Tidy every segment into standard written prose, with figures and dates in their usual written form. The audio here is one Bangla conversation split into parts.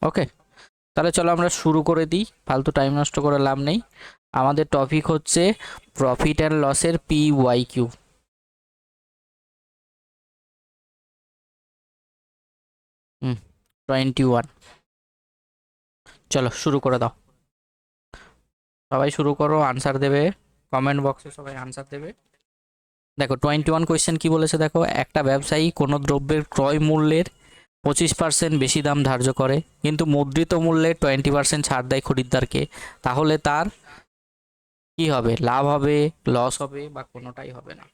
ওকে, তাহলে চলো আমরা শুরু করে দিই, ফালতু টাইম নষ্ট করে লাভ নেই। আমাদের টপিক হচ্ছে প্রফিট অ্যান্ড লসের PYQ। 21। চলো শুরু করে দাও, সবাই শুরু করো, আনসার দেবে, কমেন্ট বক্সে সবাই আনসার দেবে। দেখো 21 কি বলেছে, দেখো একটা ব্যবসায়ী কোনো দ্রব্যের ক্রয় মূল্যের 25% বেশি দাম ধার্য করে কিন্তু মুদ্রিত মূল্যে 20% ছাড় দেয় খরিদ্দারকে, তাহলে তার কি হবে? লাভ হবে, লস হবে, বা কোনোটাই হবে না।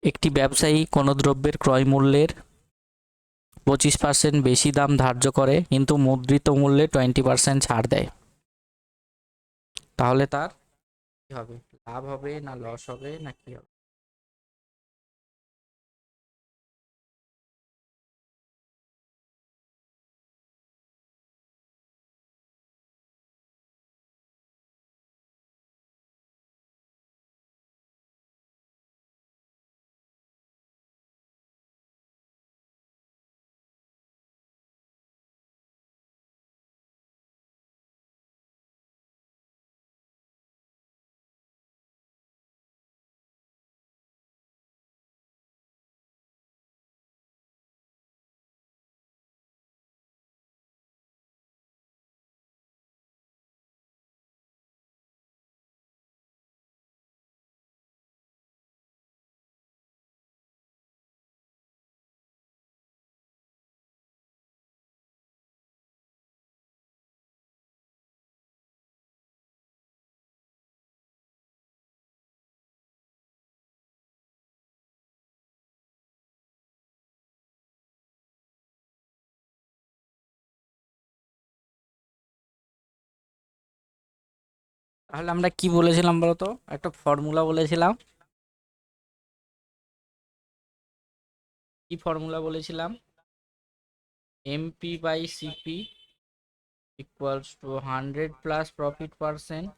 একটি ব্যবসায়ী কোনো দ্রব্যের ক্রয় মূল্যের 25% বেশি দাম ধার্য করে কিন্তু মুদ্রিত মূল্যে 20% ছাড় দেয়, তাহলে তার কি হবে? লাভ হবে না লস হবে না কি হবে? তাহলে আমরা কি বলেছিলাম বলতো? একটা ফর্মুলা বলেছিলাম। কি ফর্মুলা বলেছিলাম? MP/CP equals to 100 plus profit percent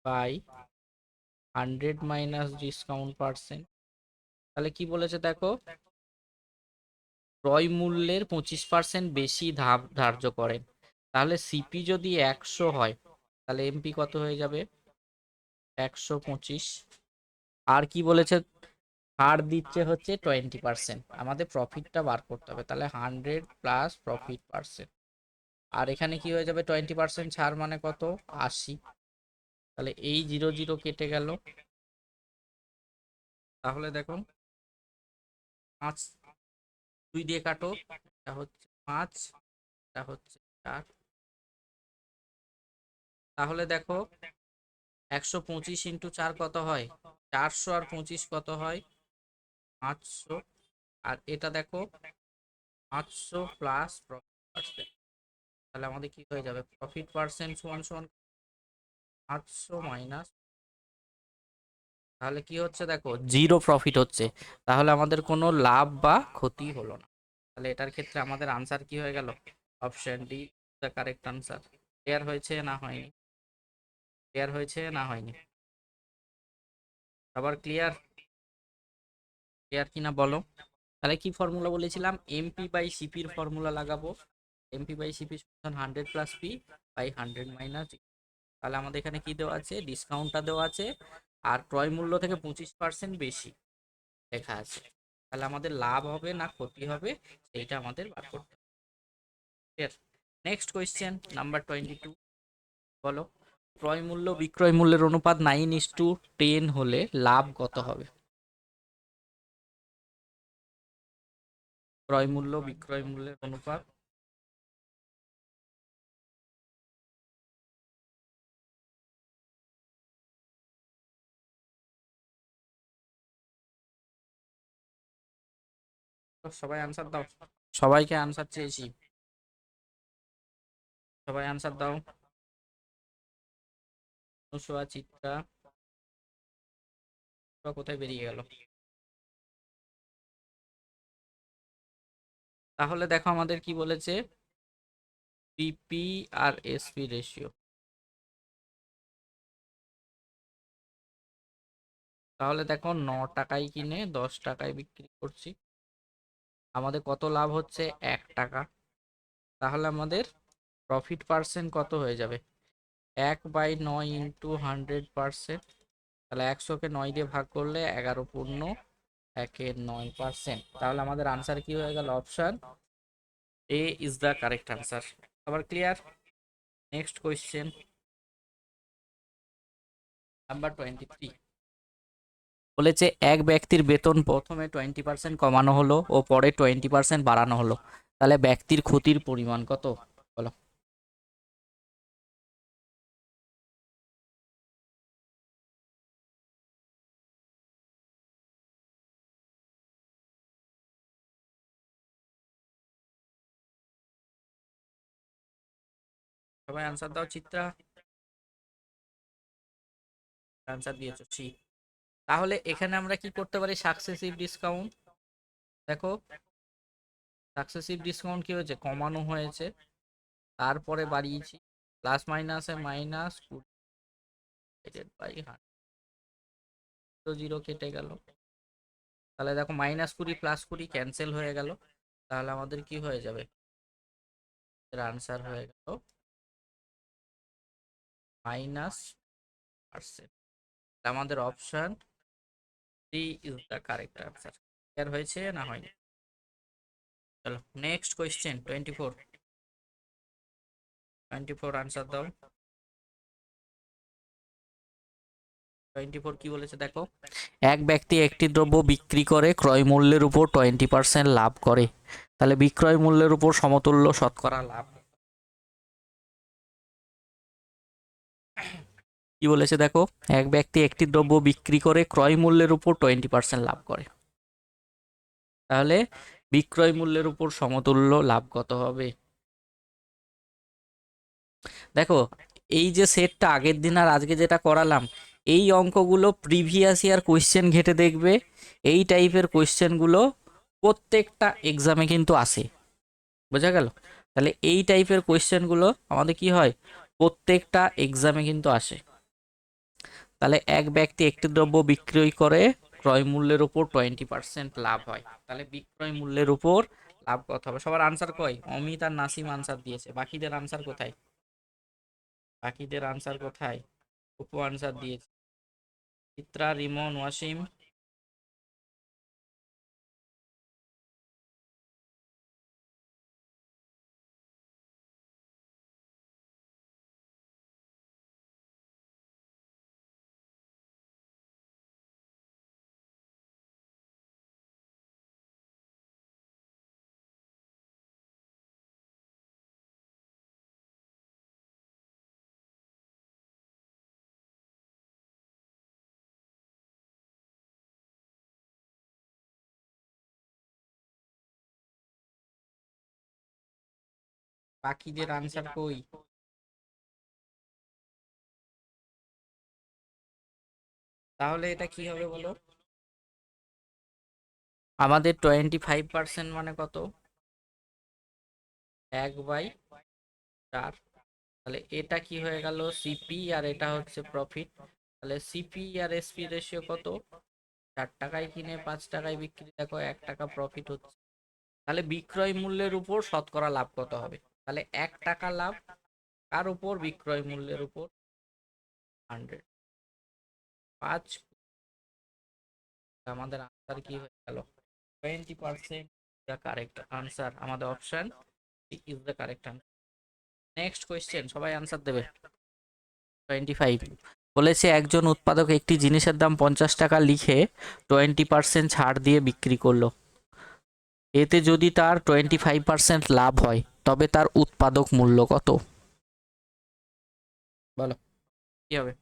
by 100 minus discount percent. তাহলে কি বলেছে দেখো, ক্রয় মূল্যের 25% বেশি ধার্য করেন, তাহলে সিপি যদি 100 হয় তাহলে এমপি কত হয়ে যাবে? 125। আর কি বলেছে? ছাড় দিচ্ছে হচ্ছে 20%, আমাদের প্রফিটটা বার করতে হবে, তাহলে 100 প্লাস প্রফিট পার্সেন্ট। আর এখানে কি হয়ে যাবে? 20% ছাড় মানে কত? 80। তাহলে এই 00 কেটে গেল। তাহলে দেখো 5 2 দিয়ে কাটো, এটা হচ্ছে 5, এটা হচ্ছে 4। তাহলে দেখো 125 × 4 কত হয়? 400, আর 25 কত হয়? 500। আর এটা দেখো 500 প্লাস প্রফিট পার্সেন্ট, তাহলে আমাদের কি হয়ে যাবে? প্রফিট পার্সেন্ট সমান সমান 500 মাইনাস, তাহলে কি হচ্ছে দেখো, জিরো প্রফিট হচ্ছে। তাহলে আমাদের কোনো লাভ বা ক্ষতি হলো না। তাহলে এটার ক্ষেত্রে আমাদের আনসার কি হয়ে গেল? Option D the correct answer. Clear হয়েছে না হয়নি? ক্লিয়ার হয়েছে না হয়নি? আবার ক্লিয়ার? ক্লিয়ার কিনা বলো? তাহলে কি ফর্মুলা বলেছিলাম? MP/CP এর ফর্মুলা লাগাবো। MP/CP সমান 100 প্লাস পি বাই 100 মাইনাস। তাহলে আমাদের এখানে কি দেওয়া আছে? ডিসকাউন্টটা দেওয়া আছে, আর ক্রয় মূল্য থেকে 25% বেশি লেখা আছে। তাহলে আমাদের লাভ হবে না ক্ষতি হবে, সেইটা আমাদের বার করতে হবে। নেক্সট কোয়েশ্চেন নাম্বার 22, বলো ক্রয় মূল্য বিক্রয় মূল্যের অনুপাত 9:10 হলে লাভ কত হবে? ক্রয় মূল্য বিক্রয় মূল্যের অনুপাত। সবাই আনসার দাও, সবাইকে আনসার চেয়েছি, সবাই আনসার দাও। অনুসোয়া, চিত্রা, বা কোথায় বেরিয়ে গেল? তাহলে দেখো আমাদের কি বলেছে, সিপি আর এসপি রেশিও। তাহলে দেখো 9 টাকায় কিনে 10 টাকায় বিক্রি করছি, আমাদের কত লাভ হচ্ছে? 1 টাকা। তাহলে আমাদের প্রফিট পার্সেন্ট কত হয়ে যাবে? 1/9 ইন্টু 100%। তাহলে 100কে 9 দিয়ে ভাগ করলে 11/9%। তাহলে আমাদের আনসার কি হয়ে গেল? Option A is the correct answer. আবার ক্লিয়ার? নেক্সট কোয়েশ্চেন নাম্বার 23 বলেছে এক ব্যক্তির বেতন প্রথমে 20% কমানো হলো ও পরে 20% বাড়ানো হলো, তাহলে ব্যক্তির ক্ষতির পরিমাণ কত? বলো। সবাই আনসার দাও। চিত্রা আনসার দিয়েছো, সি। তাহলে এখানে আমরা কি করতে পারি? Successive discount. দেখো সাকসেসিভ ডিসকাউন্ট কি হয়েছে? কমানো হয়েছে, তারপরে বাড়িয়েছি, প্লাস মাইনাসে মাইনাস, ডিভাইডেড বাই 100, জিরো কেটে গেল। তাহলে দেখো -20 +20 ক্যান্সেল হয়ে গেল। তাহলে আমাদের কি হয়ে যাবে? এর আনসার হয়ে গেল -%। আমাদের option C is the correct answer. Clear হয়েছে না হয়নি? চলো নেক্সট কোয়েশ্চেন 24 আনসার দাও। 24 কি বলেছে দেখো, এক ব্যক্তি একটি দ্রব্য বিক্রি করে ক্রয় মূল্যের উপর 20% লাভ করে, তাহলে বিক্রয় মূল্যের উপর সমতুল্য শতকরা লাভ কি বলেছে দেখো, এক ব্যক্তি একটি দ্রব্য বিক্রি করে ক্রয় মূল্যের উপর 20% লাভ করে, তাহলে বিক্রয় মূল্যের উপর সমতুল্য লাভ কত হবে? দেখো এই যে সেটটা আগের দিন আর আজকে যেটা করালাম, এই অঙ্কগুলো প্রিভিয়াস ইয়ার কোয়েশ্চেন ঘেটে দেখবে, এই টাইপের কোয়েশ্চেনগুলো প্রত্যেকটা এক্সামে কিন্তু আসে। বোঝা গেল? তাহলে এই টাইপের কোয়েশ্চেনগুলো আমাদের কি হয়? প্রত্যেকটা এক্সামে কিন্তু আসে। তাহলে এক ব্যক্তি একটি দ্রব্য বিক্রয় করে ক্রয় মূল্যের উপর 20% লাভ হয়, তাহলে বিক্রয় মূল্যের উপর লাভ কত হবে? সবার আনসার কই? অমিত আর নাসিম আনসার দিয়েছে, বাকিদের আনসার কোথায়? বাকিদের আনসার কোথায়? উপু আনসার দিয়েছে, চিত্রা, রিমন, ওয়াসিম। বাকিদের আনসার কই? তাহলে এটা কি হবে বলো? আমাদের 25% মানে কত? 1/4। তাহলে এটা কি হয়ে গেল? সিপি, আর এটা হচ্ছে প্রফিট। তাহলে সিপি আর এসপি রেশিও কত? 4 টাকায় কিনে 5 টাকায় বিক্রি, দেখো 1 টাকা প্রফিট হচ্ছে। তাহলে বিক্রয় মূল্যের উপর শতকরা লাভ কত হবে? তাহলে 1 টাকা লাভ কার উপর? বিক্রয় মূল্যের উপর 100, 5। আমাদের আনসার কি হয়ে গেল? 20% দ্য কারেক্ট আনসার। আমাদের option is the correct answer. Next question, সবাই আনসার দেবে। 25 বলেছে একজন উৎপাদক একটি জিনিসের দাম 50 টাকা লিখে 20% ছাড় দিয়ে বিক্রি করলো, এতে যদি তার 25% লাভ হয় তবে তার উৎপাদক মূল্য কত? বলো কি হবে?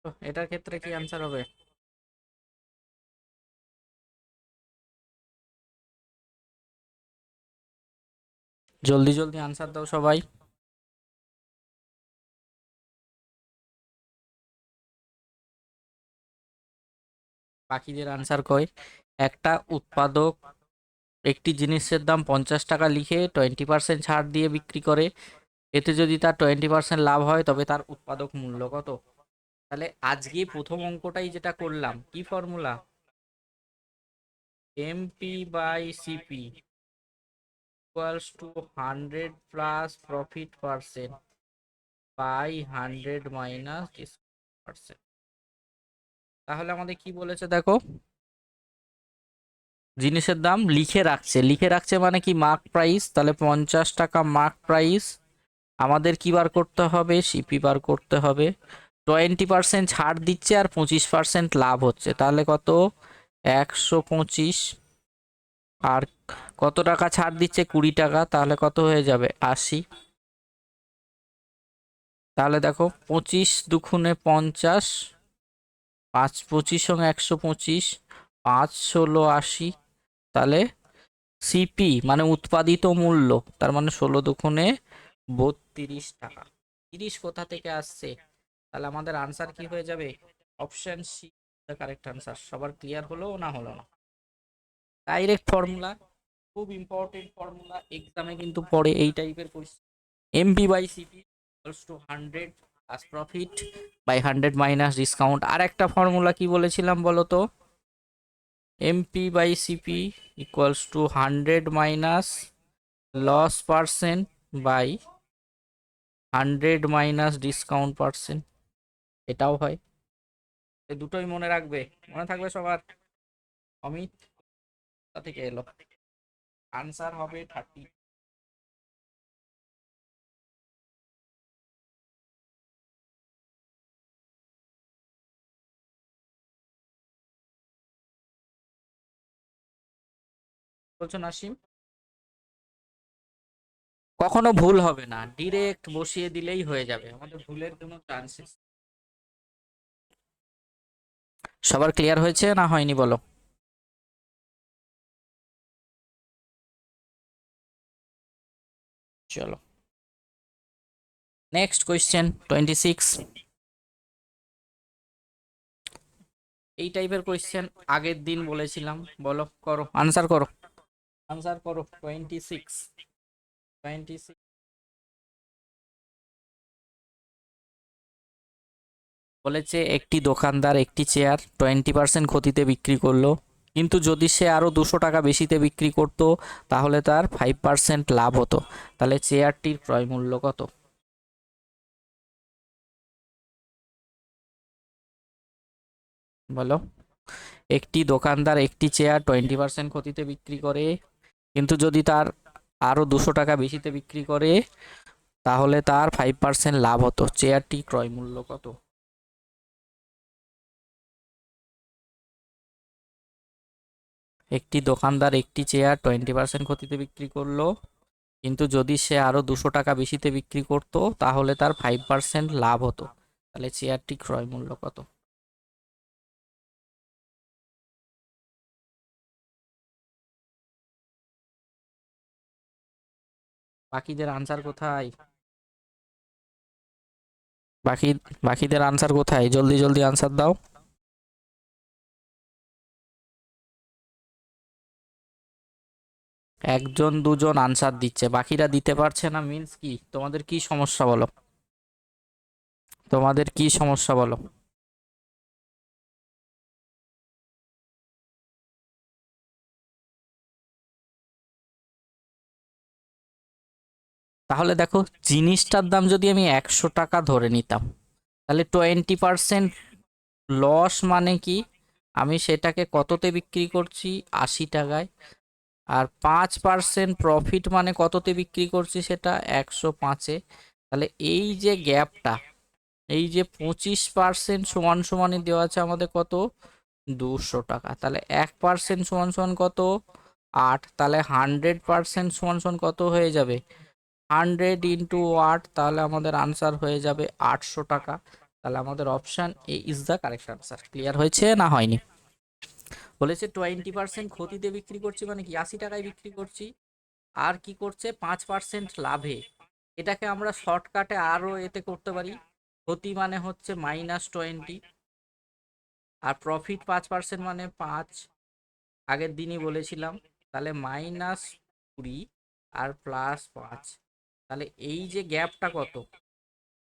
তো এটার ক্ষেত্রে কি অ্যান্সার হবে? জলদি জলদি আনসার দাও সবাই। বাকিদের আনসার কই? একটা উৎপাদক একটি জিনিসের দাম 50 টাকা লিখে 20% ছাড় দিয়ে বিক্রি করে, এতে যদি তার 20% লাভ হয় তবে তার উৎপাদক মূল্য কত? তাহলে আজকে প্রথম অঙ্কটাই যেটা করলাম, কি formula? MP by CP equals to 100 plus profit percent by 100 minus percent. তাহলে আমাদের কি বলেছে দেখো, জিনিসের দাম লিখে রাখছে, লিখে রাখছে মানে কি মার্ক প্রাইস, তাহলে 50 টাকা মার্ক প্রাইস। আমাদের কি বার করতে হবে? সিপি বার করতে হবে। 20% ছাড় দিচ্ছে আর 25% লাভ হচ্ছে, তাহলে কত? 125। আর কত টাকা ছাড় দিচ্ছে? 20 টাকা, তাহলে কত হয়ে যাবে? 80। তাহলে দেখো 25 2 × 50, 5 25 সঙ্গে 125, 5 16 80। তাহলে সিপি মানে উৎপাদিত মূল্য, তার মানে 16 2 × 32 টাকা। 30 কোথা থেকে আসছে? তাহলে আমাদের আনসার কি হয়ে যাবে? Option C the correct answer. সবার ক্লিয়ার হলো না হলো না? ডাইরেক্ট ফর্মুলা, খুব ইম্পর্টেন্ট ফর্মুলা, এক্সামে কিন্তু পড়ে এই টাইপের question. MP by CP equals to 100 plus profit by 100 minus discount. আর একটা ফর্মুলা কি বলেছিলাম বলো তো? MP by CP equals to 100 minus loss percent by 100 minus discount percent. এটাও হয়, এই দুটোই মনে রাখবে, মনে থাকবে সবার। অমিত কোথা থেকে এলো? আনসার হবে 30। বলছো নাসিম? কখনো ভুল হবে না, ডিরেক্ট বসিয়ে দিলেই হয়ে যাবে, আমাদের ভুলের কোনো চান্সেস। সবার ক্লিয়ার হয়েছে না হয়নি বলো? চলো নেক্সট কোয়েশ্চেন 26। এই টাইপের কোয়েশ্চেন আগের দিন বলেছিলাম, বলো, করো আনসার করো, আনসার করো। 26, 26 বলেছে একটি দোকানদার একটি চেয়ার 20% ক্ষতিতে বিক্রি করলো, কিন্তু যদি সে আরো 200 টাকা বেশিতে বিক্রি করত তাহলে তার 5% লাভ হতো। তাহলে চেয়ারটির ক্রয় মূল্য কত? বলো। একটি দোকানদার একটি চেয়ার 20% ক্ষতিতে বিক্রি করে, কিন্তু যদি তার আরো 200 টাকা বেশিতে বিক্রি করে তাহলে তার 5% লাভ হতো। চেয়ারটি ক্রয় মূল্য কত? একটি দোকানদার একটি চেয়ার 20% ক্ষতিতে বিক্রি করলো, কিন্তু যদি সে আরো 200 টাকা বেশিতে বিক্রি করত তাহলে তার 5% লাভ হতো। তাহলে চেয়ারটি ক্রয় মূল্য কত? বাকিদের আনসার কোথায়? বাকি বাকিদের আনসার কোথায়? জলদি জলদি আনসার দাও। একজন দুজন আনসার দিচ্ছে, বাকিরা দিতে পারছে না, মিন্স কি? তোমাদের কি সমস্যা বলো? তোমাদের কি সমস্যা বলো? তাহলে দেখো, জিনিসটার দাম যদি আমি 100 টাকা ধরে নিতাম, তাহলে 20% লস মানে কি? আমি সেটাকে কততে বিক্রি করছি? 80 টাকায়। আর 5% প্রফিট মানে কততে বিক্রি করছি? সেটা 105-এ। তাহলে এই যে গ্যাপটা, এই যে 25% সমান সমানই দেওয়া আছে আমাদের কত? 200 টাকা। তাহলে 1% সমান সমান কত? 8। তাহলে 100% সমান সমান কত হয়ে যাবে? 100 × 8, তাহলে আমাদের আনসার হয়ে যাবে 800 টাকা। তাহলে আমাদের option A is the correct answer. Clear হয়েছে না হয়নি? বলেছে 20% ক্ষতিতে বিক্রি করছি, মানে কি 80 টাকায় বিক্রি করছি, আর কি করছে 5% লাভে। এটাকে আমরা শর্টকাটে আরও এতে করতে পারি, ক্ষতি মানে হচ্ছে -20, আর প্রফিট 5% মানে 5, আগের দিনই বলেছিলাম। তাহলে -20 আর +5, তাহলে এই যে গ্যাপটা কত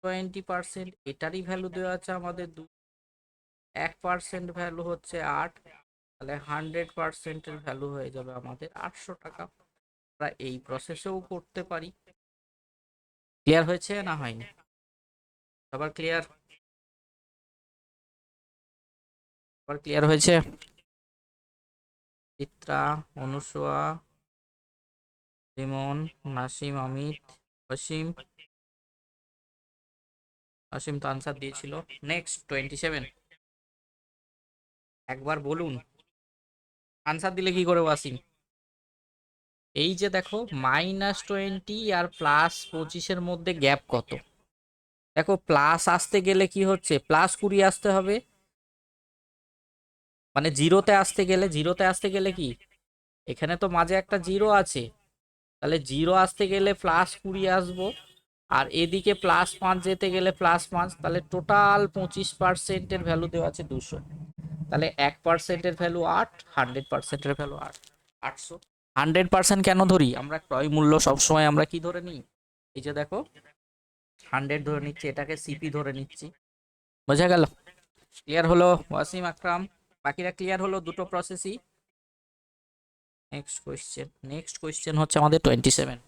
20%, এটারই ভ্যালু দেওয়া আছে আমাদের 1% ভ্যালু হচ্ছে 8, তাহলে 100%-এর ভ্যালু হয়ে যাবে আমাদের 800 টাকা। আমরা এই প্রসেসেও করতে পারি। ক্লিয়ার হয়েছে না হয়নি? সবার ক্লিয়ার? সবার ক্লিয়ার হয়েছে? চিত্রা, অনুসোয়া, রিমন, নাসিম, অমিত, অসীম। অসীম তো আনসার দিয়েছিল। নেক্সট 27, একবার বলুন আনসার দিলে কি করে ওয়াসিম? এই যে দেখো -20 আর +25-এর মধ্যে গ্যাপ কত? দেখো প্লাস আসতে গেলে কি হচ্ছে, +20 আসতে হবে, মানে জিরোতে আসতে গেলে কি, এখানে তো মাঝে একটা জিরো আছে, তাহলে জিরো আসতে গেলে +20 আসবো, আর এদিকে +5 যেতে গেলে +5, তাহলে টোটাল 25%-এর ভ্যালু দেওয়া আছে 200। তাহলে 1%-এর ভ্যালু 8, 100%-এর ভ্যালু 800। 100% কেন ধরি আমরা? ক্রয় মূল্য সবসময় আমরা কি ধরে নিই, এই যে দেখো 100 ধরে নিচ্ছি, এটাকে সিপি ধরে নিচ্ছি। বোঝা গেল? ক্লিয়ার হলো ওয়াসিম, আকরাম? বাকিরা ক্লিয়ার হলো দুটো প্রসেসই? নেক্সট কোয়েশ্চেন হচ্ছে আমাদের 27।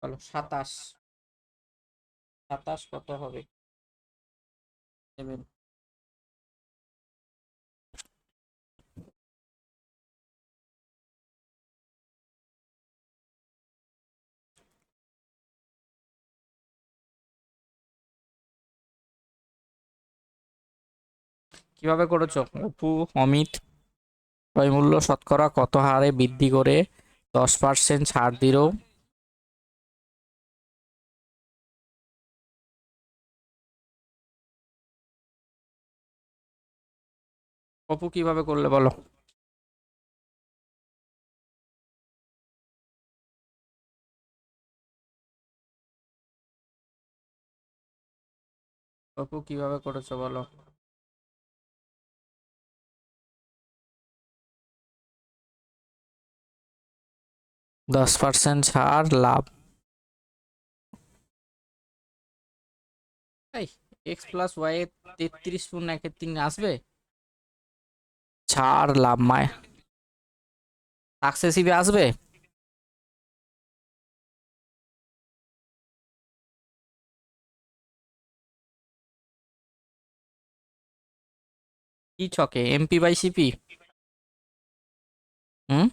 চলো 27, 27 কত হবে? 7। কিভাবে করেছো অপু, অমিত? ক্রয় মূল্য শতকরা কত হারে বৃদ্ধি করে 10% ছাড় দিল? অপু কিভাবে করলে বলো? অপু কিভাবে করেছো বলো? 10% ছাড় লাভ, এই x+y 33 × 1 আসবে, ছাড় লাভ মায় সাকসেসিভে আসবে। কি ছকে, MP/CP? হুম,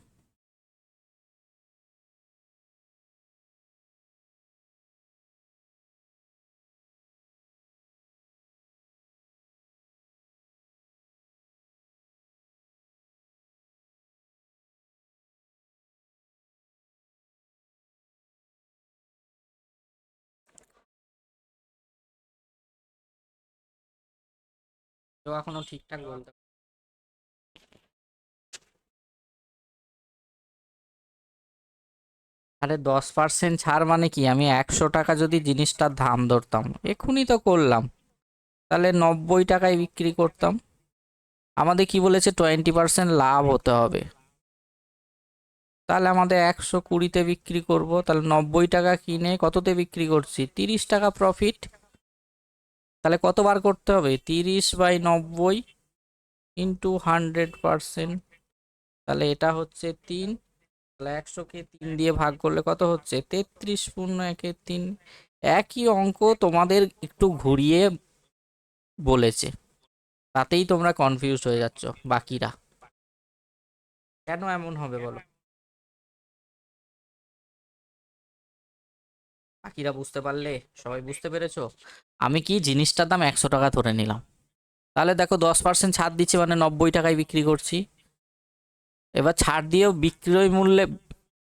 তো এখনো ঠিকঠাক বলতে। আরে 10% ছাড় মানে কি, আমি 100 টাকা যদি জিনিসটার দাম ধরতাম, এক্ষুনি তো করলাম, তাহলে 90 টাকায় বিক্রি করতাম। আমাদের কি বলেছে 20% লাভ হতে হবে, তাহলে আমাদের 120-তে বিক্রি করব, তাহলে 90 টাকা কিনে কততে বিক্রি করছি, 30 টাকা প্রফিট। তাহলে কতবার করতে হবে, 30/90 ইন্টু 100%, তাহলে এটা হচ্ছে 3। তাহলে 100-কে 3 দিয়ে ভাগ করলে কত হচ্ছে, 33×1=3। একই অঙ্ক তোমাদের একটু ঘুরিয়ে বলেছে, তাতেই তোমরা কনফিউজ হয়ে যাচ্ছ বাকিরা। কেন এমন হবে বলো? বাকিরা বুঝতে পারলে? সবাই বুঝতে পেরেছো? আমি কি জিনিসটার দাম 100 টাকা ধরে নিলাম, তাহলে দেখো 10% ছাড় দিচ্ছে মানে 90 টাকায় বিক্রি করছি, এবার ছাড় দিয়েও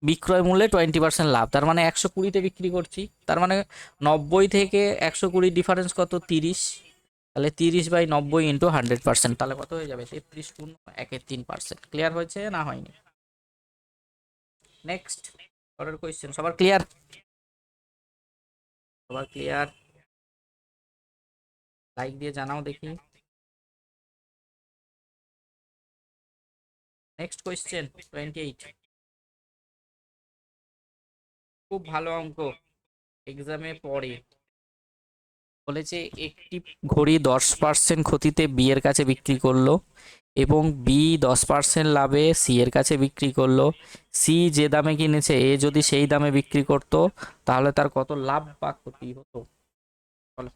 বিক্রয় মূল্যে 20% লাভ, তার মানে 120-তে বিক্রি করছি, তার মানে 90 থেকে 120 ডিফারেন্স কত, 30। তাহলে 30/90 ইন্টু 100%, তাহলে কত হয়ে যাবে, 33 × 1 = 3%। ক্লিয়ার হয়েছে না হয়নি? নেক্সট, পরের কোয়েশ্চেন। সবার ক্লিয়ার? সবার ক্লিয়ার? লাইক দিয়ে জানাও দেখি। Next question 28। খুব ভালো অঙ্ক, এক্সামে পড়ে। বলেছে একটি ঘড়ি 10% ক্ষতিতে বি এর কাছে বিক্রি করলো এবং বি 10% লাভে সি এর কাছে বিক্রি করলো। সি যে দামে কিনেছে এ যদি সেই দামে বিক্রি করতো তাহলে তার কত লাভ বা ক্ষতি হতো? বলো।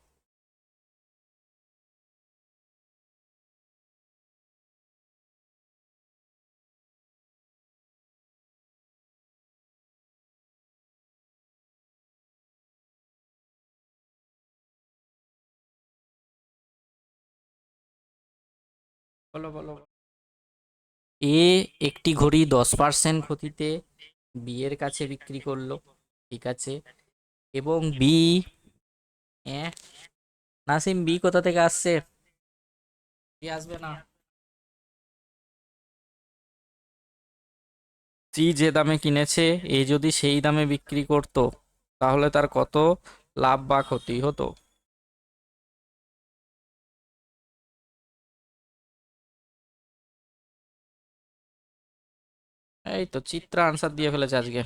বলো বলো। এ একটি ঘড়ি 10% ক্ষতিতে বি এর কাছে বিক্রি করলো, ঠিক আছে, এবং বি, নাসিম বি কোথা থেকে আসছে? বি আসবে না। সি যে দামে কিনেছে এ যদি সেই দামে বিক্রি করতো তাহলে তার কত লাভ বা ক্ষতি হতো? এই তো চিত্রা আনসার দিয়ে ফেলেছে আজকে,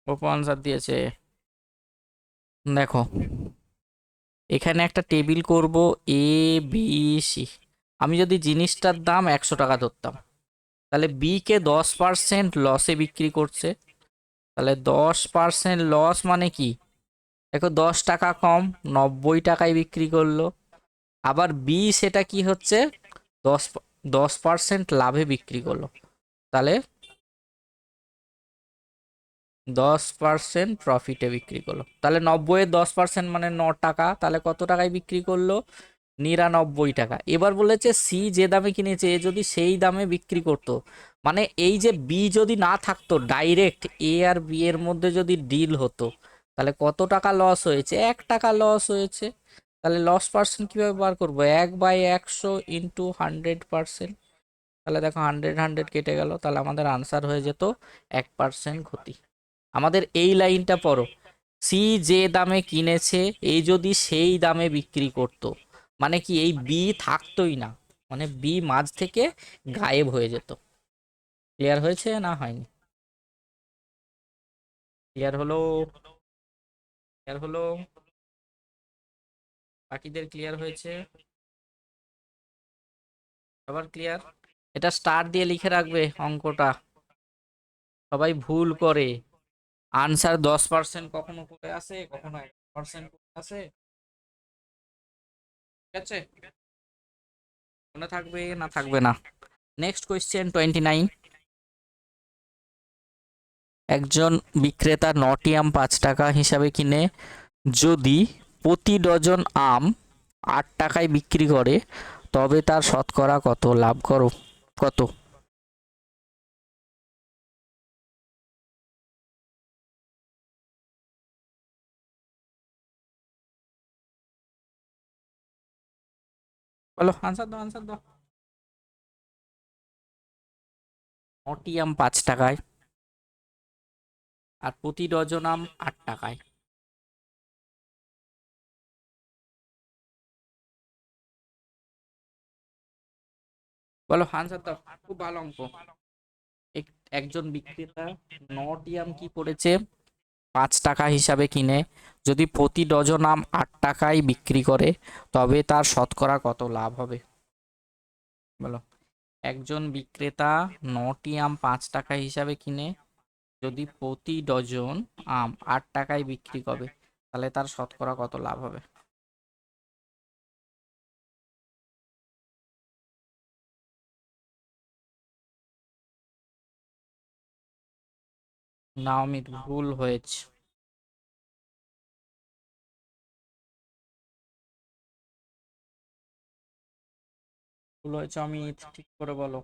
ওপো আনসার দিয়েছে। দেখো, এখানে একটা টেবিল করব, এ বি সি। আমি যদি জিনিসটার দাম 100 টাকা ধরতাম, তাহলে বি কে 10% লসে বিক্রি করছে, তাহলে 10% লস মানে কি, দেখো 10 টাকা কম, 90 টাকায় বিক্রি করলো। আবার বি সেটা কি হচ্ছে, দশ 10% লাভে বিক্রি করলো, তাহলে 10% প্রফিটে বিক্রি করলো। তাহলে 90-এর 10% মানে 9 টাকা, তাহলে কত টাকায় বিক্রি করলো, 99 টাকা। এবার বলেছে সি যে দামে কিনেছে এ যদি সেই দামে বিক্রি করতো, মানে এই যে বি যদি না থাকতো, ডাইরেক্ট এ আর বি এর মধ্যে যদি ডিল হতো, তাহলে কত টাকা লস হয়েছে, 1 টাকা লস হয়েছে। তাহলে লস পার্সেন্ট কিভাবে বার করবো, 1/100 ইন্টু 100%। তাহলে দেখো 100 কেটে গেল, তাহলে আমাদের আনসার হয়ে যেত 1% ক্ষতি। আমাদের এই লাইনটা পড়ো, সি যে দামে কিনেছে এই যদি সেই দামে বিক্রি করতো, মানে কি এই বি থাকতোই না, মানে বি মাঝ থেকে গায়েব হয়ে যেত। ক্লিয়ার হয়েছে না হয়নি? ক্লিয়ার হলো? ক্লিয়ার হলো? বাকিদের ক্লিয়ার হয়েছে? সবার ক্লিয়ার? এটা স্টার দিয়ে লিখে রাখবে অঙ্কটা, সবাই ভুল করে। আনসার 10% কখনো করে আসে, কখনো 1% করে আসে, ঠিক আছে? মনে থাকবে না থাকবে না? Next question 29। একজন বিক্রেতা 9টি আম 5 টাকা হিসাবে কিনে যদি প্রতি ডজন আম 8 টাকায় বিক্রি করে তবে তার শতকরা কত লাভ করো কত? বলো, আনসার দাও, আনসার দাও। 9টি আম 5 টাকায় আর প্রতি ডজন আম 8 টাকায়। বলো আনসার দাও, খুব ভালো অঙ্ক। একজন বিক্রেতা 9টি আম কি করেছে, 5 টাকা হিসাবে কিনে যদি প্রতি ডজন আম 8 টাকায় বিক্রি করে তবে তার শতকরা কত লাভ হবে? বলো। একজন বিক্রেতা 9টি আম 5 টাকা হিসাবে কিনে যদি প্রতি ডজন আম 8 টাকায় বিক্রি করে তাহলে তার শতকরা কত লাভ হবে? নাওমিত ভুল হয়েছে। ভুল হয়েছে অমিত, ঠিক করে বলো।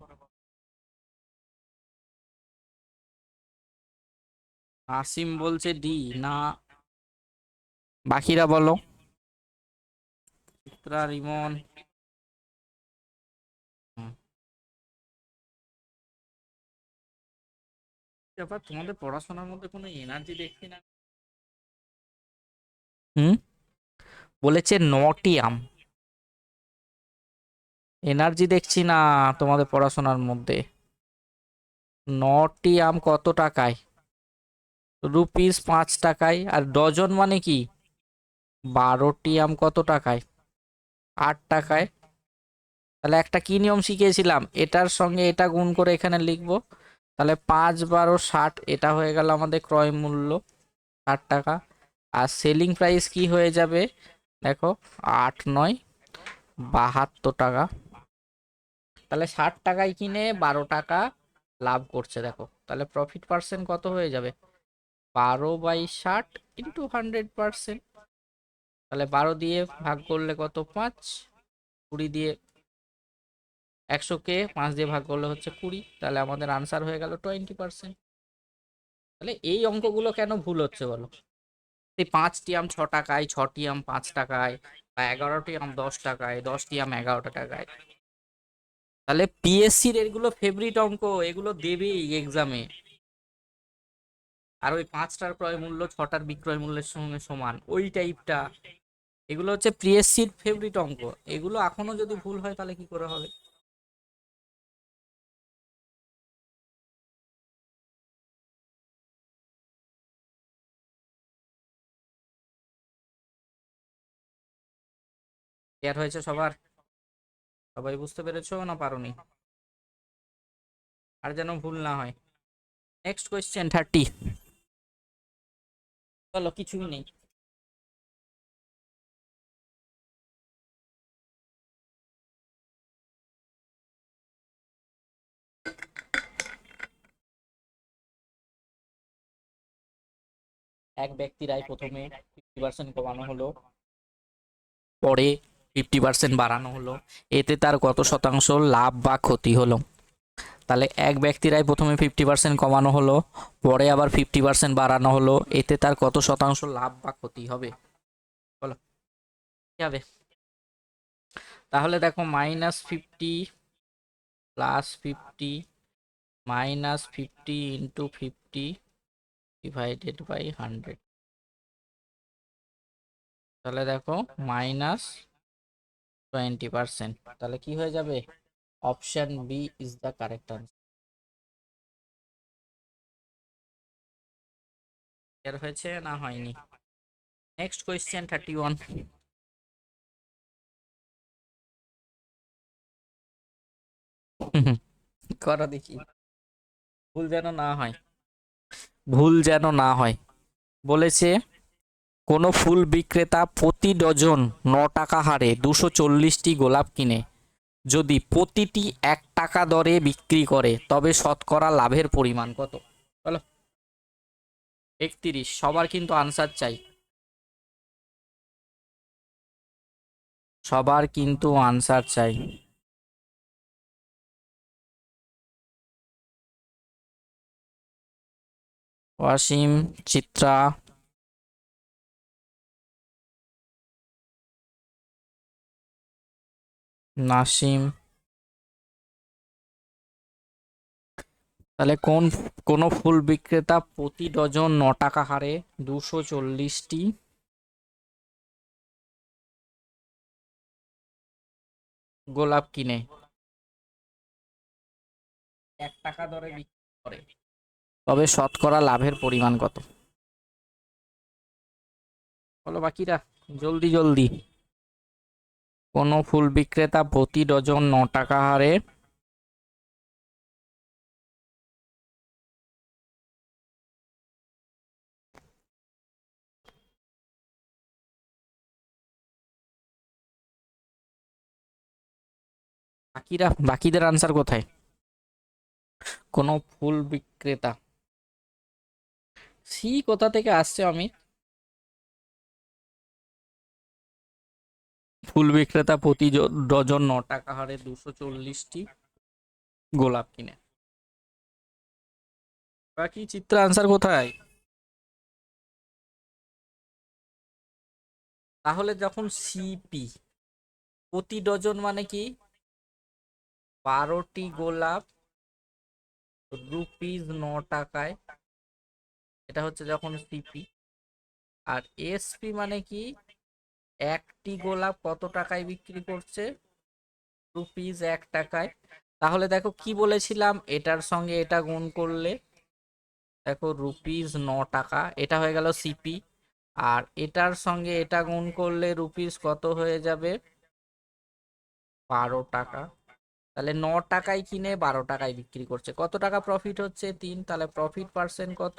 আসিম বলছে ডি না, বাকিরা বলো। চিত্রা, রিমন। হুম, ব্যাপার তোমাদের পড়াশোনার মধ্যে কোনো এনার্জি দেখছি না। হুম, বলেছে নটি আম, এনার্জি দেখছি না তোমাদের পড়াশোনার মধ্যে। নটি আম কত টাকায়? রুপিস 5 টাকায়। আর ডজন মানে কি? 12টি আম কত টাকায়? 8 টাকায়। তাহলে একটা কি নিয়ম শিখিয়েছিলাম, এটার সঙ্গে এটা গুণ করে এখানে লিখবো। তাহলে 5 12 60, এটা হয়ে গেল আমাদের ক্রয় মূল্য 8 টাকা। আর সেলিং প্রাইস কি হয়ে যাবে দেখো, 8 9 72 টাকা। তাহলে 60 টাকায় কিনে 12 টাকা লাভ করছে দেখো, তাহলে প্রফিট পার্সেন্ট কত হয়ে যাবে? 12/60 × 100%। তাহলে 12 দিয়ে ভাগ করলে কত? 5। 20 দিয়ে 100কে 5 দিয়ে ভাগ করলে হচ্ছে 20, তাহলে আমাদের আনসার হয়ে গেল 20%। তাহলে এই অঙ্কগুলো কেন ভুল হচ্ছে বলো? এই 5টি আম 6 টাকায়, 6টি আম 5 টাকায়, বা 11টি আম 10 টাকায়, 10টি আম 11 টাকায়। তাহলে পিএসসির এগুলো ফেভারিট অঙ্ক, এগুলো দেবেই এক্সামে। আর ওই 5টার ক্রয় মূল্য 6টার বিক্রয় মূল্যের সঙ্গে সমান, ওই টাইপটা, এগুলো হচ্ছে পিএসসির ফেভারিট অঙ্ক। এগুলো এখনো যদি ভুল হয় তাহলে কি করে হবে? ক্লিয়ার হয়েছে সবার? সবাই বুঝতে পেরেছো না পারোনি? আর যেন ভুল না হয়। Next question 30। চলো, কিছুই নেই। এক ব্যক্তির আয় প্রথমে 50% কমানো হলো, পরে 50% বাড়ানো হলো, এতে তার কত শতাংশ লাভ বা ক্ষতি হলো? তাহলে এক ব্যক্তির আয় প্রথমে 50% কমানো হলো, পরে আবার 50% বাড়ানো হলো, এতে তার কত শতাংশ লাভ বা ক্ষতি হবে? বলো কি হবে? তাহলে দেখো, -50 +50 -50 × 50 /100। তাহলে দেখো, -20%। তাহলে কি হয়ে যাবে? Option B is the correct answer. এর হয়েছে না হয়নি? Next question 31। করো দেখি, ভুল যেন না হয়, ভুল যেন না হয়। বলেছে কোনো ফুল বিক্রেতা প্রতি ডজন 9 টাকা হারে 240টি গোলাপ কিনে যদি প্রতিটি 1 টাকা দরে বিক্রি করে তবে শতকরা লাভের পরিমাণ কত? বলো। 31, সবার কিন্তু আনসার চাই, সবার কিন্তু আনসার চাই। ওয়াসিম, চিত্রা, নাসিম। তাহলে কোন ফুল বিক্রেতা প্রতি ডজন 9 টাকা হারে 240টি গোলাপ কিনে 1 টাকা দরে বিক্রি করে তবে শতকরা লাভের পরিমাণ কত? বলো বাকিরা, জলদি জলদি। কোন ফুল বিক্রেতা প্রতি ডজন 9 টাকা হারে বাকিদের আনসার কোথায়? কোন ফুল বিক্রেতা, সি কোথা থেকে আসছে আমি? ফুল বিক্রেতা প্রতি ডজন 9 টাকা হারে 240টি গোলাপ কিনে। বাকি চিত্রা আনসার কোথায়? তাহলে যখন সিপি প্রতি ডজন মানে কি 12টি গোলাপ রুপিস 9 টাকায়, এটা হচ্ছে যখন সিপি। আর এসপি মানে কি একটি গোলাপ কত টাকায় বিক্রি করছে, রুপিস 1 টাকায়। তাহলে দেখো কি বলেছিলাম, এটার সঙ্গে এটা গুণ করলে দেখো রুপিস 9 টাকা, এটা হয়ে গেল সিপি। আর এটার সঙ্গে এটা গুণ করলে রুপিস কত হয়ে যাবে, 12 টাকা। তাহলে 9 টাকায় কিনে 12 টাকায় বিক্রি করছে, কত টাকা প্রফিট হচ্ছে 3। তাহলে প্রফিট পার্সেন্ট কত,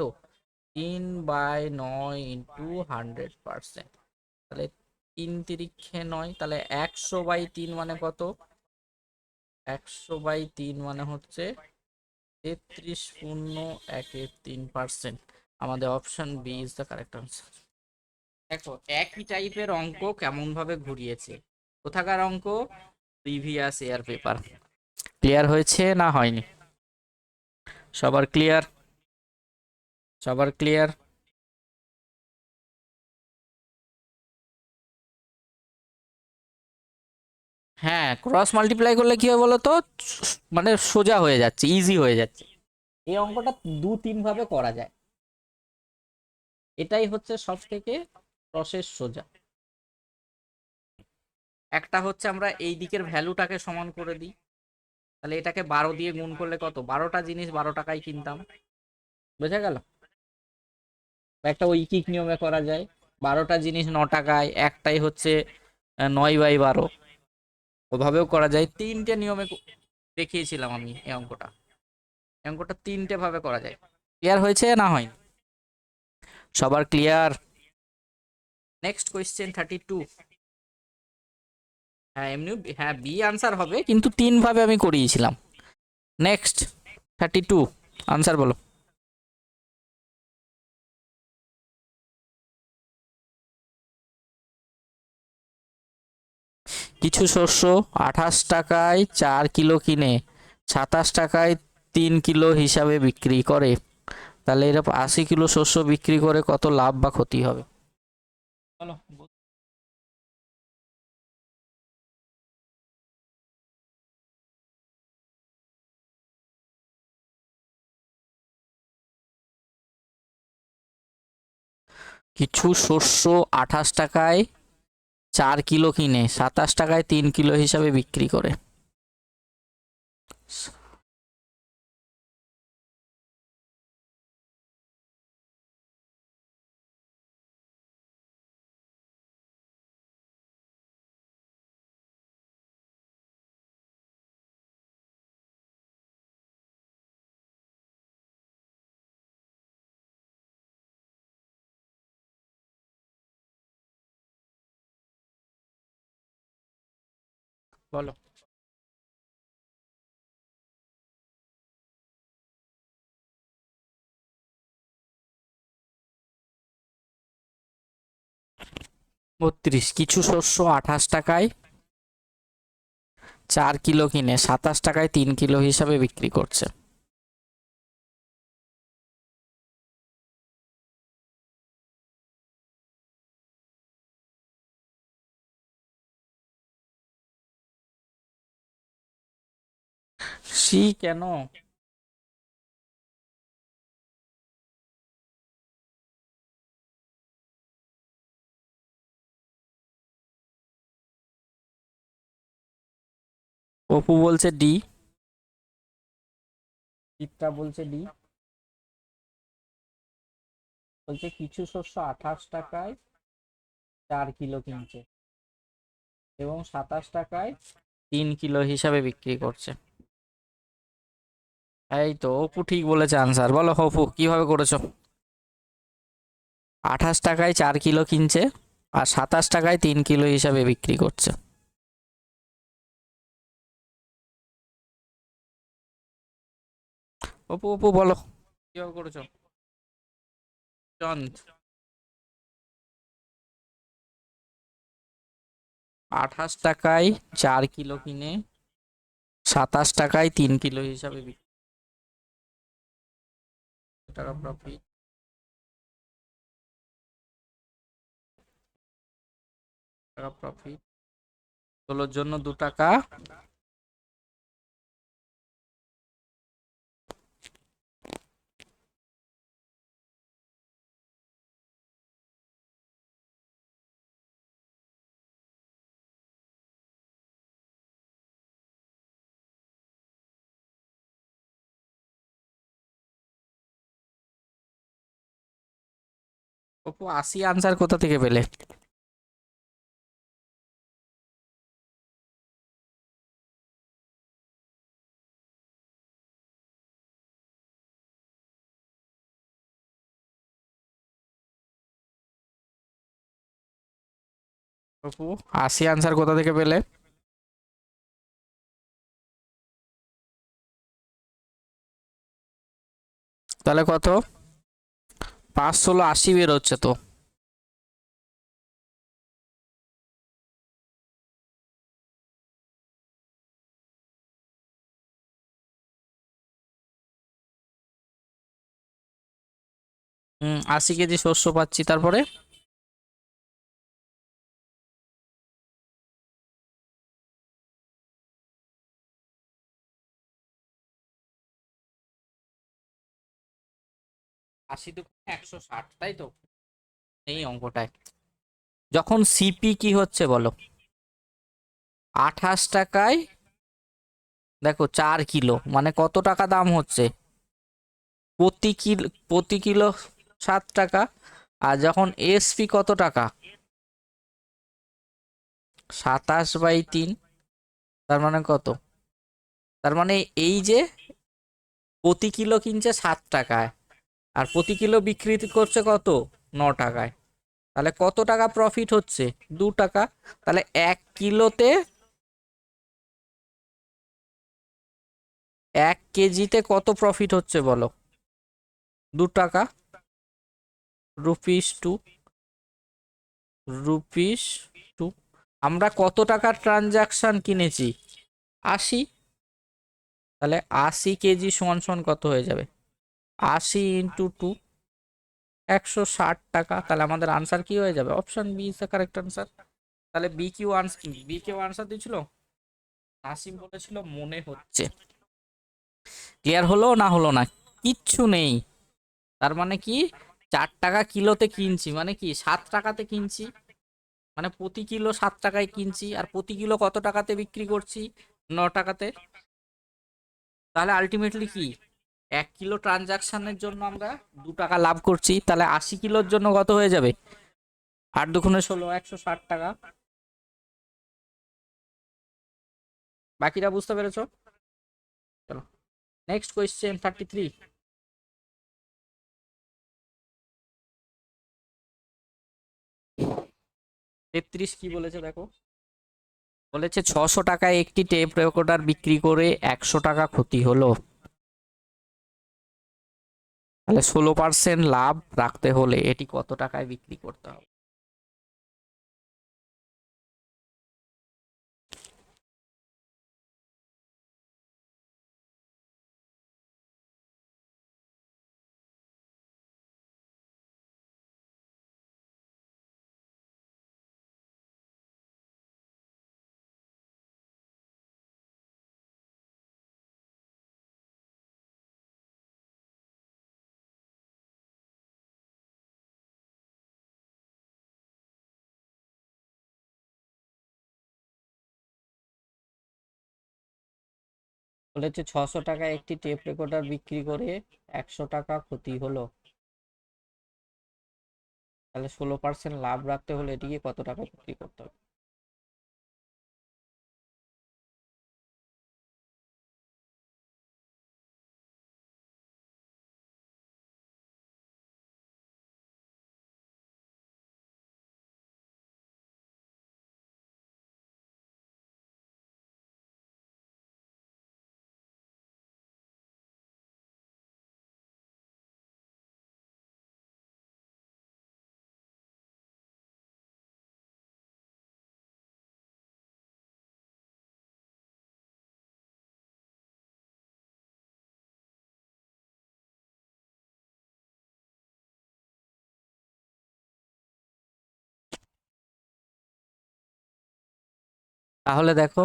3/9 × 100%। তাহলে 3×3 = 9, তাহলে 100/3 মানে কত, 100/3 মানে হচ্ছে 33.13%। আমাদের option B is the correct answer. দেখো একই টাইপের অঙ্ক কেমন ভাবে ঘুরিয়েছে, কোথাকার অঙ্ক, প্রিভিয়াস ইয়ার পেপার। ক্লিয়ার হয়েছে না হয়নি, সবার ক্লিয়ার, সবার ক্লিয়ার। হ্যাঁ, ক্রস মাল্টিপ্লাই করলে কি হয় বলো তো, মানে সোজা হয়ে যাচ্ছে, ইজি হয়ে যাচ্ছে। এই অঙ্কটা 2-3 ভাবে করা যায়, এটাই হচ্ছে সব থেকে প্রসেস সোজা। একটা হচ্ছে আমরা এই দিকের ভ্যালুটাকে সমান করে দিই, তাহলে এটাকে 12 দিয়ে গুণ করলে কত, 12টা জিনিস 12 টাকায় কিনতাম, বোঝা গেল। একটা ঐকিক নিয়মে করা যায়, 12টা জিনিস 9 টাকায়, একটাই হচ্ছে 9/12, ওভাবেও করা যায়। 3টে নিয়মে দেখিয়েছিলাম আমি এই অঙ্কটা, এই অঙ্কটা 3টে ভাবে করা যায়। ক্লিয়ার হয়েছে না হয়নি, সবার ক্লিয়ার। Next question 32। হ্যাঁ এমনি, হ্যাঁ বি আনসার হবে, কিন্তু 3 ভাবে আমি করিয়েছিলাম। নেক্সট 32, আনসার বলো। কিছু শস্য 28 টাকায় 4 কিলো কিনে 27 টাকায় 3 কিলো হিসাবে বিক্রি করে, তাহলে এরা 80 কিলো শস্য বিক্রি করে কত লাভ বা ক্ষতি হবে, বলো। কিছু শস্য 28 টাকায় 4 কিলো কিনে 27 টাকায় 3 কিলো হিসাবে বিক্রি করে। বলো। 32, কিছু শস্য 28 টাকায় 4 কিলো কিনে 27 টাকায় 3 কিলো হিসাবে বিক্রি করছে। সি কেন, অপু বলছে ডি, চিত্রা বলছে ডি। বলছে কিছু শস্য 28 টাকায় 4 কিলো কিনছে এবং 27 টাকায় 3 কিলো হিসাবে বিক্রি করছে। এই তো অপু ঠিক বলেছে, আনসার বলো অপু কিভাবে করেছো। 28 টাকায় 4 কিলো কিনছে আর 27 টাকায় 3 কিলো হিসাবে বিক্রি করছে। অপু অপু বলো কিভাবে করেছো। চন্দ 28 টাকায় 4 কিলো কিনে 27 টাকায় 3 কিলো হিসাবে বিক্রি, টাকা প্রফিট। টাকা প্রফিট, 16 জন্য 2 টাকা। অপু 80 আনসার কোথা থেকে পেলে? অপু 80 আনসার কোথা থেকে পেলে? তাহলে কত? 5 16 80 বের হচ্ছে তো। হুম, 80 কেজি শস্য পাচ্ছি, তারপরে? আশি তো 160, তাই তো এই অঙ্কটায়। যখন সিপি কি হচ্ছে বলো? 28 টাকায়, দেখো 4 কিলো মানে কত টাকা দাম হচ্ছে? প্রতি কিলো 7 টাকা। আর যখন এসপি কত টাকা? 27/3। তার মানে কত? তার মানে এই যে প্রতি কিলো কিনছে 7 টাকায়, আর প্রতি কিলো বিক্রি করছে কত? 9 টাকায়। তাহলে কত টাকা প্রফিট হচ্ছে? 2 টাকা। তাহলে 1 কিলোতে, 1 কেজিতে কত প্রফিট হচ্ছে বলো? 2 টাকা। রুপিস 2। রুপিস 2। আমরা কত টাকার ট্রানজাকশন কিনেছি? 80। তাহলে 80 কেজি সমান সমান কত হয়ে যাবে? 80 × 2, 160 টাকা। তাহলে আমাদের আনসার কি হয়ে যাবে? Option B is the correct answer. তাহলে বি কেউ আনসার দিয়েছিল, নাসিম বলেছিল মনে হচ্ছে। ক্লিয়ার হলো না হলো না? কিচ্ছু নেই। তার মানে কি, 4 টাকা কিলোতে কিনছি মানে কি 7 টাকাতে কিনছি, মানে প্রতি কিলো 7 টাকায় কিনছি, আর প্রতি কিলো কত টাকাতে বিক্রি করছি? 9 টাকাতে। তাহলে আলটিমেটলি কি, 1 কিলো ট্রানজাকশনের জন্য আমরা 2 টাকা লাভ করছি। তাহলে 80 কিলোর জন্য কত হয়ে যাবে? 8 × 2 = 16, 160 টাকা। বাকিটা বুঝতে পেরেছো? চলো নেক্সট কোয়েশ্চেন 33। 33 কি বলেছে দেখো। বলেছে 600 টাকায় একটি টেপ রেকর্ডার বিক্রি করে 100 টাকা ক্ষতি হলো। তাহলে 16% লাভ রাখতে হলে এটি কত টাকায় বিক্রি করতে হবে? বলেছে 600 টাকায় একটি টেপ রেকর্ডার বিক্রি করে 100 টাকা ক্ষতি হলো। তাহলে 16% লাভ রাখতে হলে এটিকে কত টাকা বিক্রি করতে হবে? তাহলে দেখো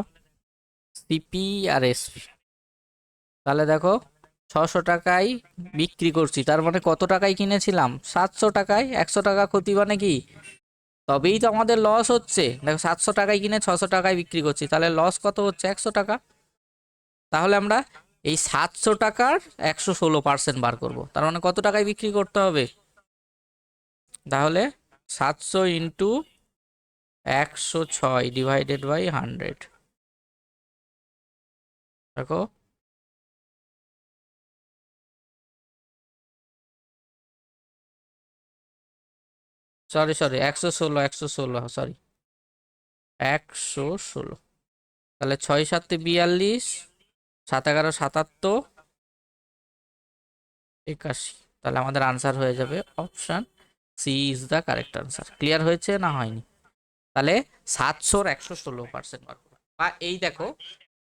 সিপি আর এসপি, তাহলে দেখো 600 টাকায় বিক্রি করছি, তার মানে কত টাকায় কিনেছিলাম? 700 টাকায়। 100 টাকা ক্ষতি মানে কি? তবেই তো আমাদের লস হচ্ছে। দেখো 700 টাকায় কিনে 600 টাকায় বিক্রি করছি, তাহলে লস কত হচ্ছে? 100 টাকা। তাহলে আমরা এই 700 টাকার 116% বার করব, তার মানে কত টাকায় বিক্রি করতে হবে? তাহলে 700 × 106 / 100, দেখো। Sorry 116, sorry 116। তাহলে 6 × 7 = 42, 7 × 11 = 77, 81। তাহলে আমাদের আনসার হয়ে যাবে option C is the correct answer. Clear হয়েছে না হয়নি? তাহলে 700 র 116% বার করো। বা এই দেখো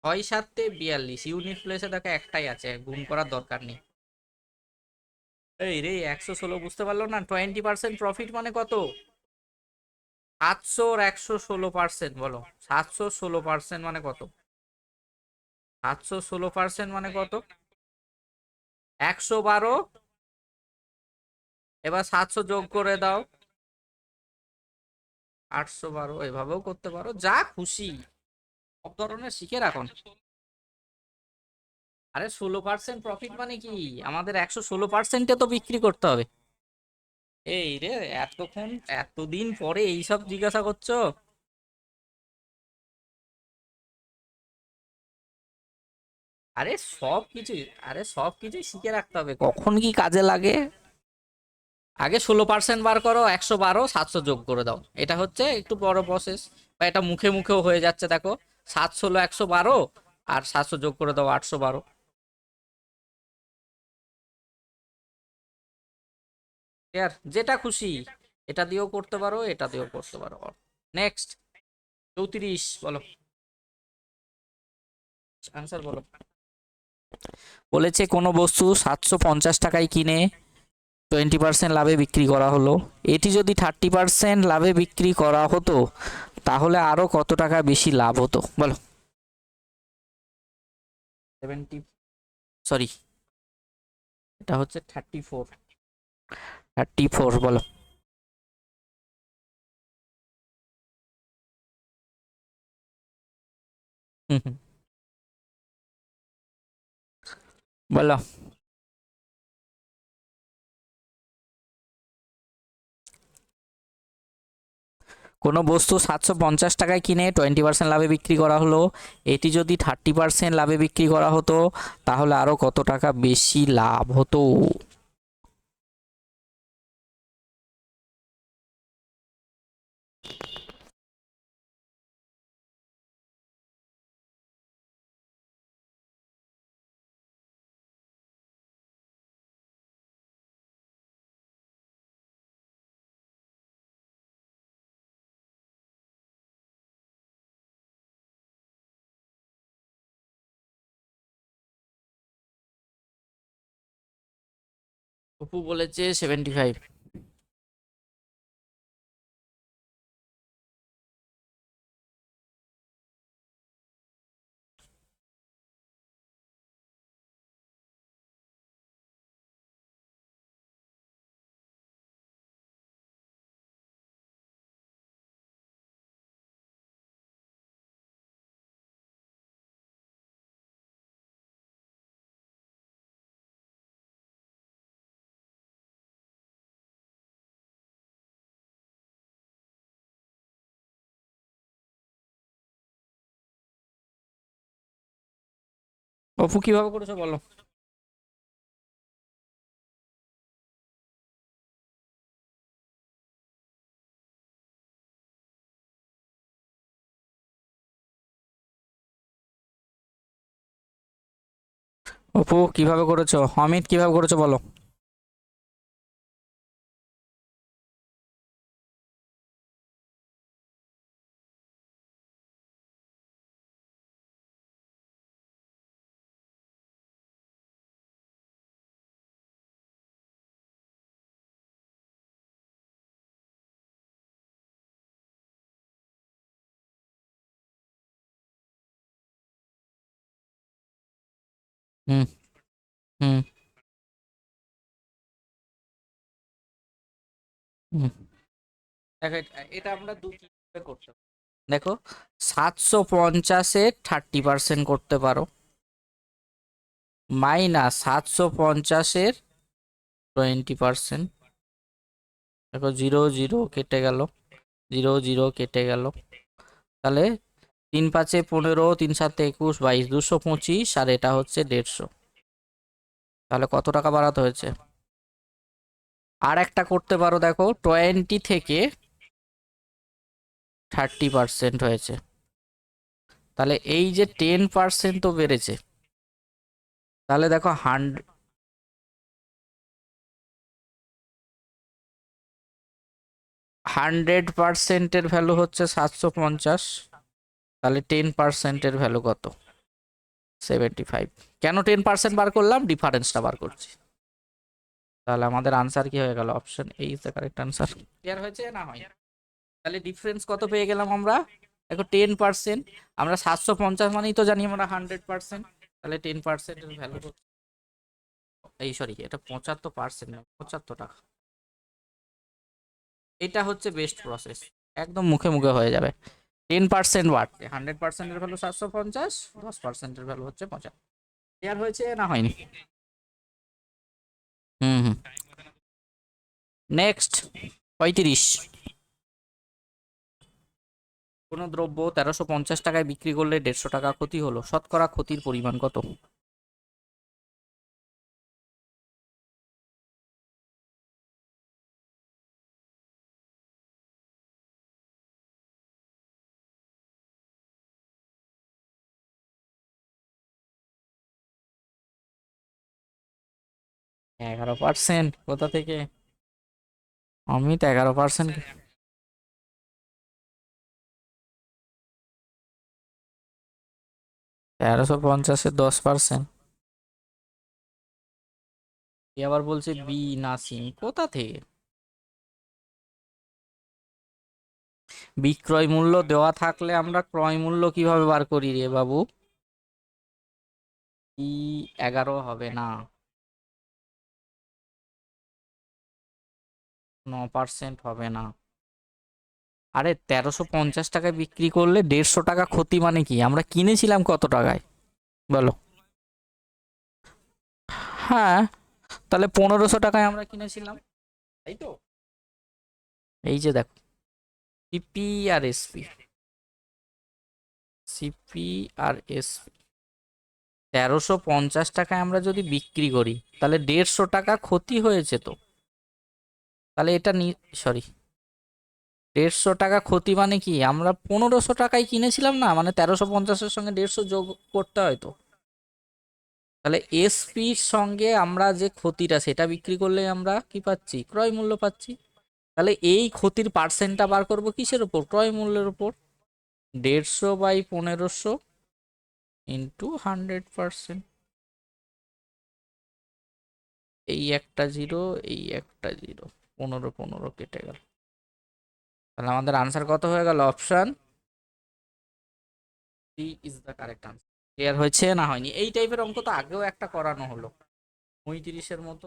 6 × 7 = 42, ইউনিট প্লেসে দেখো একটাই আছে, গুণ করার দরকার নেই। এই রে 116 বুঝতে পারলো না? 20% প্রফিট মানে কত? 700 র 116%, বলো 716% মানে কত? 716% মানে কত? 112। এবার 700 যোগ করে দাও, 812। এভাবেও করতে পারো, যা খুশি, সব ধরনের শিখে রাখুন। আরে 16% প্রফিট মানে কি? আমাদের 116%-এ তো বিক্রি করতে হবে। এই রে, এতক্ষণ এতদিন পরে এইসব জিজ্ঞাসা করছো? আরে সব কিছু, আরে সব কিছুই শিখে রাখতে হবে, কখন কি কাজে লাগে। আগে 16% বার করো, 112, 700 যোগ করে দাও, এটা হচ্ছে একটু বড় প্রসেস। বা এটা মুখে মুখেও হয়ে যাচ্ছে, দেখো 7 × 16 = 112, আর 700 যোগ করে দাও 812। ক্লিয়ার? যেটা খুশি, এটা দিয়েও করতে পারো, এটা দিয়েও করতে পারো। নেক্সট 34, বলো আনসার বলো। বলেছে কোনো বস্তু 750 টাকায় কিনে 20% লাভে বিক্রি করা হলো, এটি যদি 30% লাভে বিক্রি করা হতো তাহলে আরো কত টাকা বেশি লাভ হতো, বলো। 70, সরি এটা হচ্ছে 34, 34 বলো। হুম হুম, বলো। কোনো বস্তু 750 টাকায় কিনে 20% লাভে বিক্রি করা হলো, এটি যদি 30% লাভে বিক্রি করা হতো তাহলে আরো কত টাকা বেশি লাভ হতো? অপু বলেছে 75। অপু কিভাবে করেছো বলো। অপু কিভাবে করেছো? অমিত কিভাবে করেছো বলো। হুম হুম হুম। দেখো এটা আমরা দু কিভাবে করতে পারি। দেখো, 750-এ 30% করতে পারো, মাইনাস 750-এর 20%। দেখো, জিরো জিরো কেটে গেল, জিরো জিরো কেটে গেল। তাহলে 3 5 15, 3 7 21, 22, 225, আর এটা হচ্ছে 150। তাহলে কত টাকা বাড়াতে হয়েছে? আর একটা করতে পারো, দেখো 20 থেকে 30% হয়েছে। তাহলে এই যে 10% তো বেড়েছে। তাহলে দেখো 100%-এর ভ্যালু হচ্ছে 750। তাহলে 10%-এর ভ্যালু কত? 75। কেন 10% বার করলাম? ডিফারেন্সটা বার করছি। তাহলে আমাদের আনসার কি হয়ে গেল? Option A is the correct answer. Clear হয়েছে না হয়? তাহলে ডিফারেন্স কত পেয়ে গেলাম আমরা? দেখো 10%, আমরা 750 মানেই তো জানি আমরা 100%। তাহলে 10%-এর ভ্যালু, এই সরি, এটা 75% না, 75 টাকা। এটা হচ্ছে বেস্ট প্রসেস, একদম মুখে মুখে হয়ে যাবে। 10% বাড়ছে, 100%-এর ভ্যালু 750, 10%-এর ভ্যালু হচ্ছে 75। ক্লিয়ার হয়েছে না হয়নি? হুম হুম। নেক্সট, 35। কোনো দ্রব্য 1350 টাকায় বিক্রি করলে 150 টাকা ক্ষতি হলো, শতকরা ক্ষতির পরিমাণ কত? 11%? কোথা থেকে? অমিত, 11%? 1350-এর 10%? এ আবার বলছে বি নাসিম, কোথা থেকে? বিক্রয় মূল্য দেওয়া থাকলে আমরা ক্রয় মূল্য কিভাবে বার করি রে বাবু? 11 হবে না, 9% হবে না। আরে 1350 টাকায় বিক্রি করলে 150 টাকা ক্ষতি মানে কি? আমরা কিনেছিলাম কত টাকায় বলো? হ্যাঁ, তাহলে 1500 টাকায় আমরা কিনেছিলাম, তাই তো? এই যে দেখো, সিপি আর এসপি, সিপি আর এসপি, 1350 টাকায় আমরা যদি বিক্রি করি, তাহলে 150 টাকা ক্ষতি হয়েছে তো। তাহলে এটা সরি, 150 টাকা ক্ষতি মানে কি? আমরা 1500 টাকায় কিনেছিলাম না, মানে 1350-এর সঙ্গে 150 যোগ করতে হয় তো। তাহলে এসপির সঙ্গে আমরা যে ক্ষতিটা, সেটা বিক্রি করলে আমরা কি পাচ্ছি? ক্রয় মূল্য পাচ্ছি। তাহলে এই ক্ষতির পার্সেন্টটা বার করবো কিসের উপর? ক্রয় মূল্যের উপর। 150/1500 ইন্টু 100%। এই একটা জিরো, এই একটা জিরো, 15 15 কেটে গেল। তাহলে আমাদের আনসার কত হয়ে গেল? Option C is the correct answer. Clear হয়েছে না হয়নি? এই টাইপের অঙ্ক তো আগেও একটা করানো হলো, 35-এর মতো।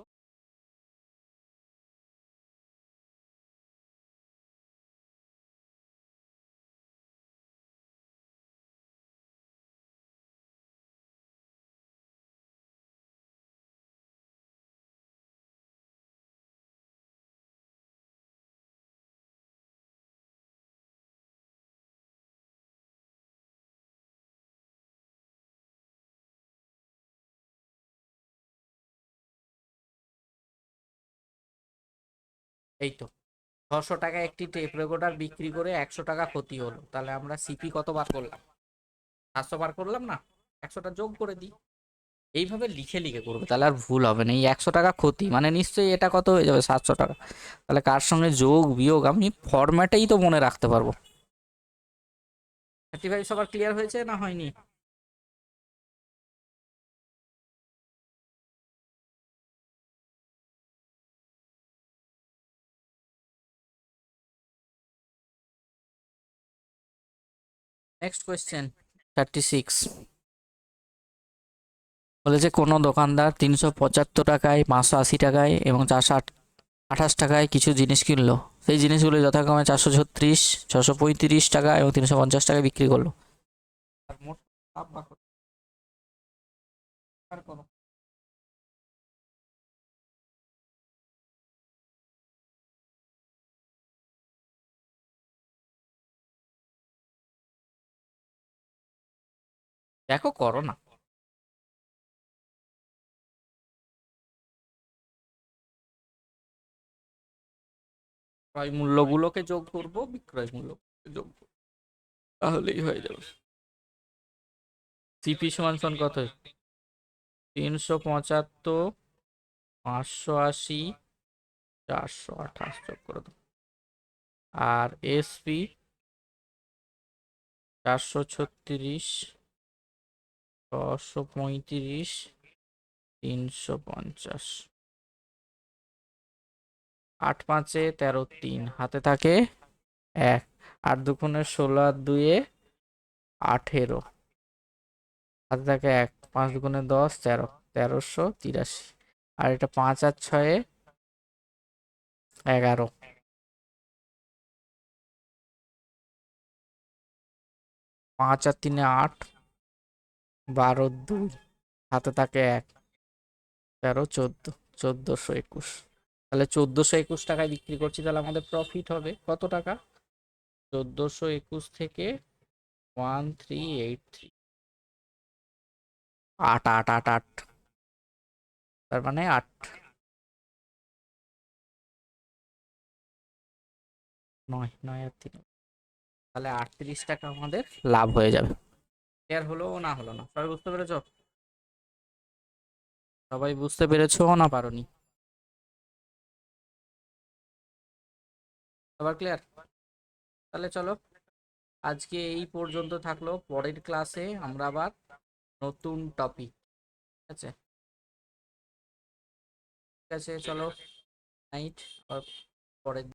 এই তো, 600 টাকায় একটি টেপ রেকর্ডার বিক্রি করে 100 টাকা ক্ষতি হলো, তাহলে আমরা সিপি কত বার করলাম? 700 বার করলাম না, 100টা যোগ করে দিই। এইভাবে লিখে লিখে করবে, তাহলে আর ভুল হবে না। এই 100 টাকা ক্ষতি মানে নিশ্চয়ই এটা কত হয়ে যাবে? 700 টাকা। তাহলে কার সঙ্গে যোগ বিয়োগ আমি ফরম্যাটেই তো মনে রাখতে পারবো। 35 সবার ক্লিয়ার হয়েছে না হয়নি? Next question, 36। বলেছে কোনো দোকানদার 375 টাকায়, 580 টাকায় এবং 428 টাকায় কিছু জিনিস কিনলো। সেই জিনিসগুলো যথাক্রমে 436, 635 টাকা এবং 350 টাকায় বিক্রি করলো। আর মোট লাভ বা ক্ষতি আর কোনো দেখো করো না। ক্রয় মূল্যগুলোকে যোগ করব, বিক্রয় মূল্য যোগ করব, তাহলেই হয়ে যাবে। সিপি সমান সমান কত? 375, 580, 428 যোগ করে দাও। আর এসপি 436, 635, 350। 8 5 এ 13 3 হাতে থাকে 1, 8 2 16, 8 2 18 হাতে থাকে 1, 5 2 10, 13, 1383। আর এটা 5 আর 6 11, 5 আর 3 8, 12 2 হাতে থাকে 1, 13 14, 1421। তাহলে 1421 টাকায় বিক্রি করছি, তাহলে আমাদের প্রফিট হবে কত টাকা? 1421 থেকে 1383, 8 তার মানে 8, 9 9 আর 3, তাহলে 38 টাকা আমাদের লাভ হয়ে যাবে। ক্লিয়ার হলো না হলো না? সবাই বুঝতে পেরেছো? সবাই বুঝতে পেরেছো না পারোনি? সবার ক্লিয়ার? তাহলে চলো, আজকে এই পর্যন্ত থাকলো। পরের ক্লাসে আমরা আবার নতুন টপিক, ঠিক আছে? ঠিক আছে, চলো, নাইট। পরের